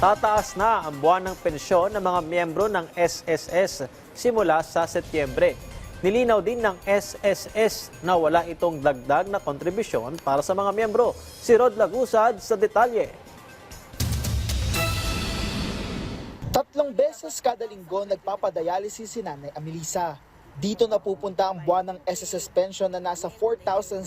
Tataas na ang buwan ng pensyon ng mga miyembro ng SSS simula sa Setyembre. Nilinaw din ng SSS na wala itong dagdag na kontribusyon para sa mga miyembro. Si Rod Lagusad sa detalye. 3 beses kada linggo nagpapadialysis si Nanay Amelisa. Dito napupunta ang buwan ng SSS pension na nasa 4,600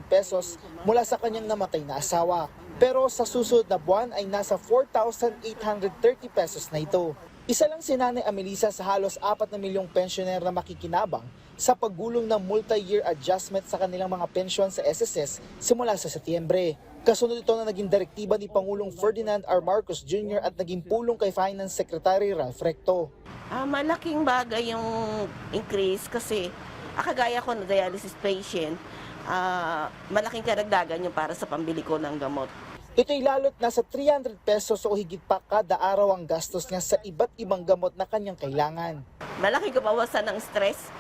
pesos mula sa kanyang namatay na asawa. Pero sa susunod na buwan ay nasa 4,830 pesos na ito. Isa lang si Nanay Amelisa sa halos 4 na milyong pensioner na makikinabang sa paggulong ng multi-year adjustment sa kanilang mga pensyon sa SSS simula sa Setyembre. Kasunod ito na naging direktiba ni Pangulong Ferdinand R. Marcos Jr. at naging pulong kay Finance Secretary Ralph Recto. Malaking bagay yung increase kasi kagaya ko na dialysis patient, malaking karagdagan yung para sa pambili ko ng gamot. Ito'y lalot nasa 300 pesos o higit pa kada araw ang gastos niya sa iba't ibang gamot na kanyang kailangan. Malaking kabawasan ng stress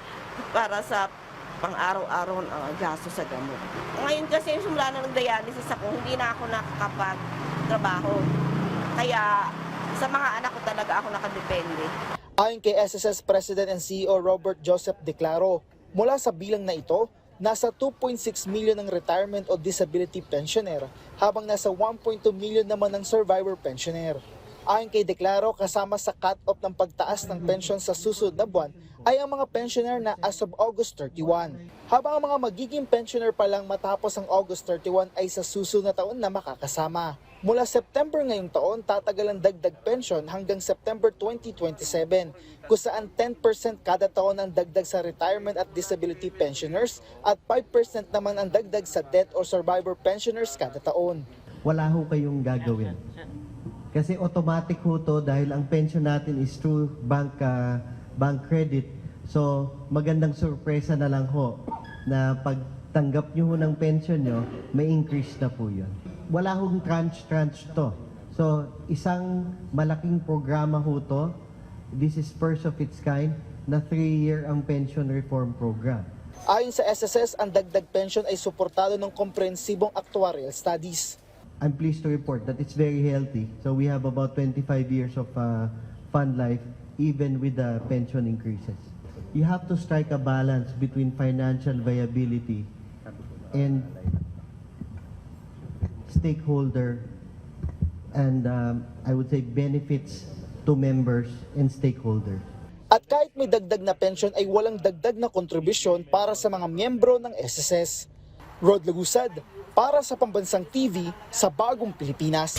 para sa pang-araw-araw gastos sa gamot. Ngayon kasi simula na nag-dialysis ako, hindi na ako nakakapag-trabaho. Kaya sa mga anak ko talaga ako nakadepende. Ayon kay SSS President and CEO Robert Joseph Declaro, mula sa bilang na ito, nasa 2.6 million ang retirement o disability pensioner, habang nasa 1.2 million naman ang survivor pensioner. Ayon kay Declaro, kasama sa cut-off ng pagtaas ng pension sa susunod na buwan ay ang mga pensioner na as of August 31. Habang ang mga magiging pensioner pa lang matapos ang August 31 ay sa susunod na taon na makakasama. Mula September ngayong taon, tatagal ang dagdag pension hanggang September 2027, kung saan 10% kada taon ang dagdag sa retirement at disability pensioners at 5% naman ang dagdag sa death or survivor pensioners kada taon. Wala ho kayong gagawin. Kasi automatic ho to dahil ang pension natin is through bank credit. So magandang sorpresa na lang ho na pagtanggap nyo ho ng pension nyo, may increase na po yun. Wala hong tranche to. So isang malaking programa ho to. This is first of its kind na 3-year ang pension reform program. Ayon sa SSS, ang dagdag pension ay suportado ng komprehensibong actuarial studies. I'm pleased to report that it's very healthy. So we have about 25 years of fund life even with the pension increases. You have to strike a balance between financial viability and stakeholder and I would say benefits to members and stakeholders. At kahit may dagdag na pension ay walang dagdag na kontribusyon para sa mga miyembro ng SSS. Rod Lagusad, para sa Pambansang TV sa Bagong Pilipinas.